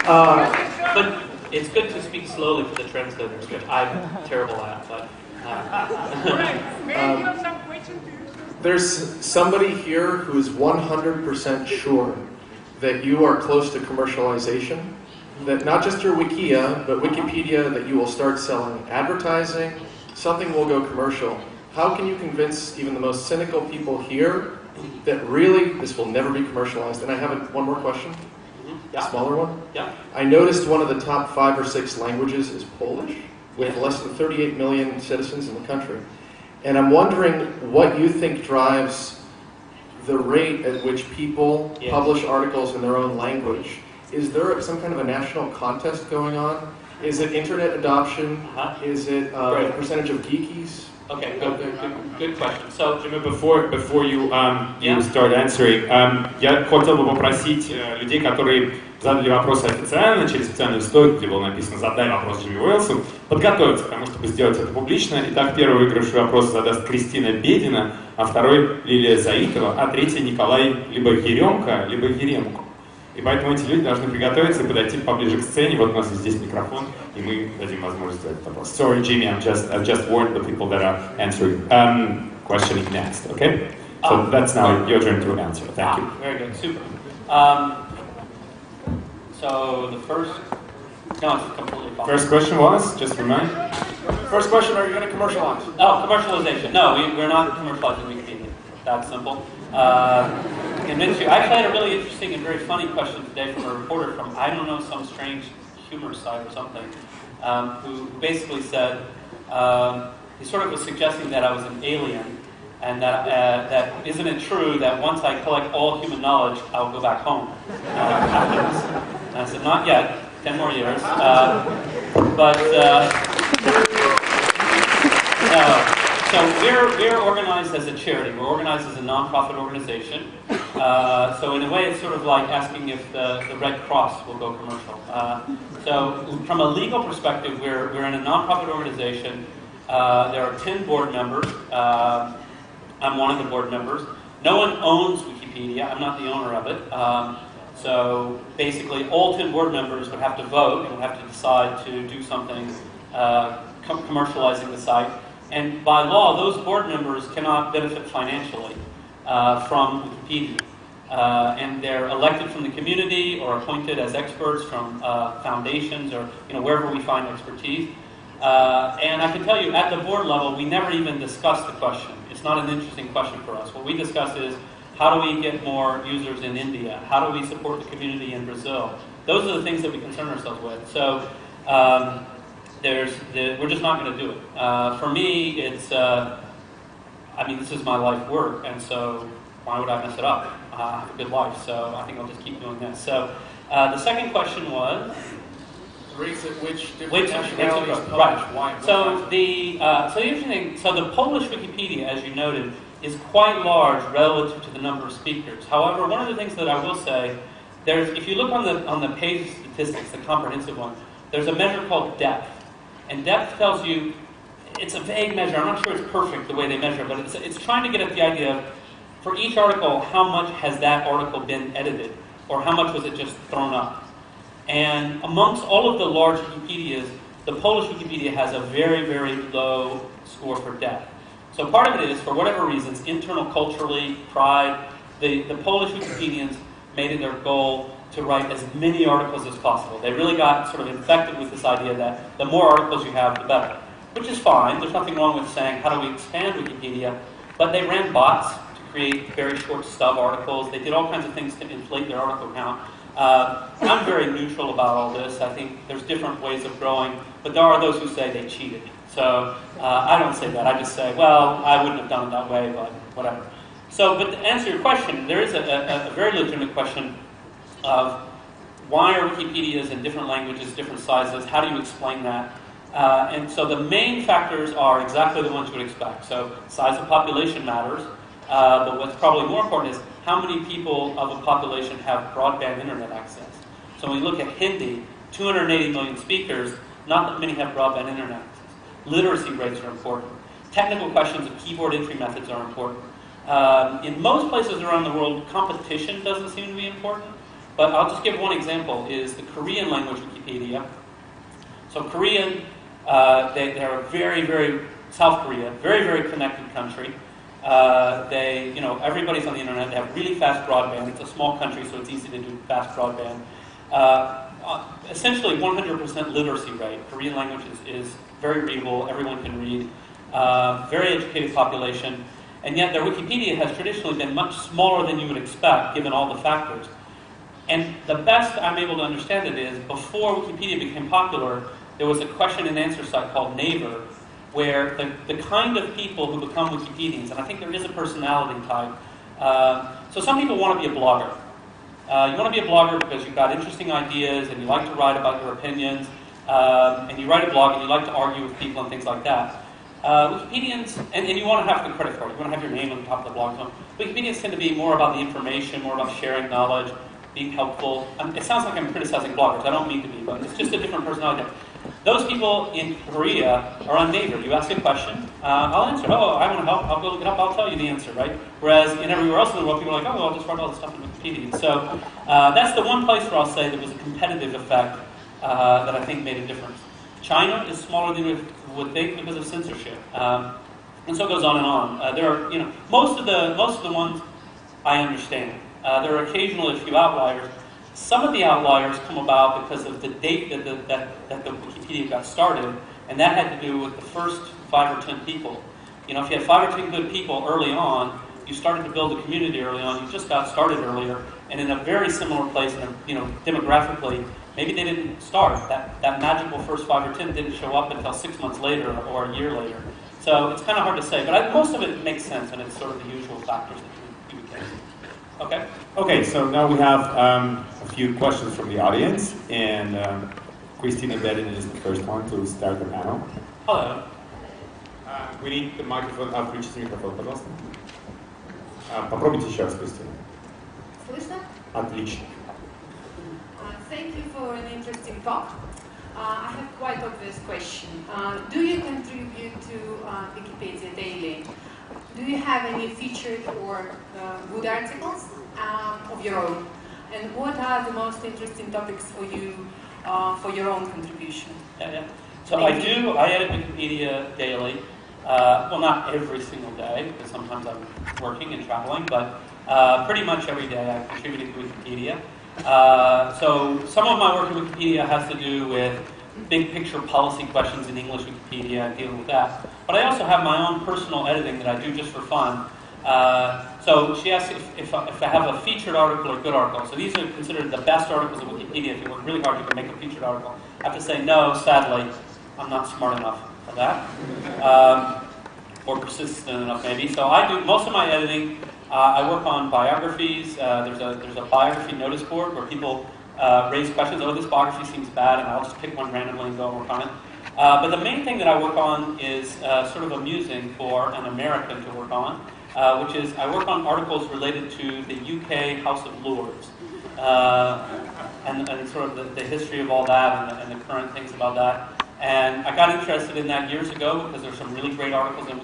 But it's good to speak slowly for the translators, which I'm terrible at. But may I give some questions to you? There's somebody here who is 100% sure that you are close to commercialization, that not just your Wikia, but Wikipedia, that you will start selling advertising, something will go commercial. How can you convince even the most cynical people here that really this will never be commercialized? And I have one more question, a smaller one. Yeah. I noticed one of the top 5 or 6 languages is Polish, with less than 38 million citizens in the country. And I'm wondering what you think drives the rate at which people publish articles in their own language. Is there some kind of a national contest going on? Is it internet adoption? Is it a percentage of geekies? Okay, good question. So, Jimmy, before you start answering, я хотел бы попросить людей, которые задали вопросы официально, через специальную стойку, где было написано «Задай вопрос Джимми Уэлсу», подготовиться к тому, чтобы сделать это публично. Итак, первый выигравший вопрос задаст Кристина Бедина, а второй Лилия Заитова, а третий Николай либо Еремко, либо Еремко. И поэтому эти люди должны приготовиться и подойти поближе к сцене. Вот у нас здесь микрофон, и мы дадим возможность задать вопрос. Sorry, Jimmy, I've just warned the people that are answering, questioning next, okay? So that's now your turn to answer. Thank you. Very good, super. So the first, no, it's completely fine. First question was, just remind. First question, are you going to commercialize? Oh, commercialization. No, we're not commercializing Wikipedia. That's simple. Convince you. I actually had a really interesting and very funny question today from a reporter from, I don't know, some strange humor site or something, who basically said, he sort of was suggesting that I was an alien, and that isn't it true that once I collect all human knowledge, I'll go back home afterwards. And I said, not yet, 10 more years. No. So we're organized as a charity. We're organized as a non-profit organization. So in a way, it's sort of like asking if the Red Cross will go commercial. So from a legal perspective, we're in a non-profit organization. There are 10 board members. I'm one of the board members. No one owns Wikipedia. I'm not the owner of it. So basically, all 10 board members would have to vote and would have to decide to do something commercializing the site. And by law, those board members cannot benefit financially from Wikipedia. And they're elected from the community or appointed as experts from foundations or wherever we find expertise. And I can tell you, at the board level, we never even discuss the question. It's not an interesting question for us. What we discuss is, how do we get more users in India? How do we support the community in Brazil? Those are the things that we concern ourselves with. So we're just not going to do it. For me, it's, this is my life work, and so why would I mess it up? I have a good life, so I think I'll just keep doing this. So the second question was? The rates at which different nationalities publish. Right. So the interesting thing, so the Polish Wikipedia, as you noted, is quite large relative to the number of speakers. However, one of the things that I will say, if you look on the page statistics, the comprehensive one, there's a measure called depth. And depth tells you, it's a vague measure, I'm not sure it's perfect the way they measure, but it's trying to get at the idea of, for each article, how much has that article been edited, or how much was it just thrown up. And amongst all of the large Wikipedias, the Polish Wikipedia has a very, very low score for depth. So part of it is, for whatever reasons, internal culturally, pride, the Polish Wikipedians made it their goal to write as many articles as possible. They really got sort of infected with this idea that the more articles you have, the better. Which is fine, there's nothing wrong with saying, how do we expand Wikipedia? But they ran bots to create very short stub articles. They did all kinds of things to inflate their article count. I'm very neutral about all this. I think there's different ways of growing, but there are those who say they cheated. So I don't say that. I just say, well, I wouldn't have done it that way, but whatever. So, but to answer your question, there is a very legitimate question of why are Wikipedias in different languages, different sizes? How do you explain that? And so the main factors are exactly the ones you would expect. So size of population matters, but what's probably more important is how many people of a population have broadband internet access. So when we look at Hindi, 280 million speakers, not that many have broadband internet access. Literacy rates are important. Technical questions of keyboard entry methods are important. In most places around the world, competition doesn't seem to be important. But I'll just give one example, is the Korean language Wikipedia. So Korean, they're a very, very, South Korea, very, very connected country. Everybody's on the internet. They have really fast broadband. It's a small country, so it's easy to do fast broadband. Essentially, 100% literacy rate. Korean language is very readable. Everyone can read. Very educated population. And yet their Wikipedia has traditionally been much smaller than you would expect, given all the factors. And the best I'm able to understand it is, before Wikipedia became popular, there was a question and answer site called Naver, where the kind of people who become Wikipedians, and I think there is a personality type. So some people want to be a blogger. You want to be a blogger because you've got interesting ideas and you like to write about your opinions, and you write a blog and you like to argue with people and things like that. Wikipedians, and you want to have the credit for it, you want to have your name on the top of the blog. So Wikipedians tend to be more about the information, more about sharing knowledge, being helpful. It sounds like I'm criticizing bloggers. I don't mean to be, but it's just a different personality. Those people in Korea are on Naver. You ask a question, I'll answer. Oh, I want to help. I'll go look it up. I'll tell you the answer, right? Whereas in everywhere else in the world, people are like, oh, I'll just write all this stuff in Wikipedia. So that's the one place where I'll say there was a competitive effect that I think made a difference. China is smaller than you would think because of censorship, and so it goes on and on. There are, most of the ones I understand. There are occasionally a few outliers. Some of the outliers come about because of the date that the Wikipedia got started, and that had to do with the first 5 or 10 people. If you had 5 or 10 good people early on, you started to build a community early on. You just got started earlier, and in a very similar place, demographically, maybe they didn't start. That magical first 5 or 10 didn't show up until 6 months later or a year later. So it's kind of hard to say, but most of it makes sense, and it's sort of the usual factors that you would think. Okay. Okay, so now we have a few questions from the audience, and Christina Bedin is the first one to start the panel. Hello. We need the microphone. Включите микрофон, пожалуйста. Попробуйте еще раз, Кристина. Слышно? Отлично. Thank you for an interesting talk. I have quite obvious question. Do you contribute to Wikipedia daily? Do you have any featured or good articles of your own? And what are the most interesting topics for you for your own contribution? Yeah. So I edit Wikipedia daily. Well, not every single day, because sometimes I'm working and traveling, but pretty much every day I contribute to Wikipedia. So some of my work in Wikipedia has to do with big picture policy questions in English Wikipedia and dealing with that. But I also have my own personal editing that I do just for fun. So she asked if I have a featured article or good article. So these are considered the best articles of Wikipedia. If you work really hard, you can make a featured article. I have to say no, sadly, I'm not smart enough for that. Or persistent enough maybe. So I do most of my editing. I work on biographies. There's a biography notice board where people raise questions. Oh, this biography seems bad, and I'll just pick one randomly and go and work on it. But the main thing that I work on is sort of amusing for an American to work on, which is I work on articles related to the UK House of Lords and sort of the history of all that and the current things about that. And I got interested in that years ago because there's some really great articles in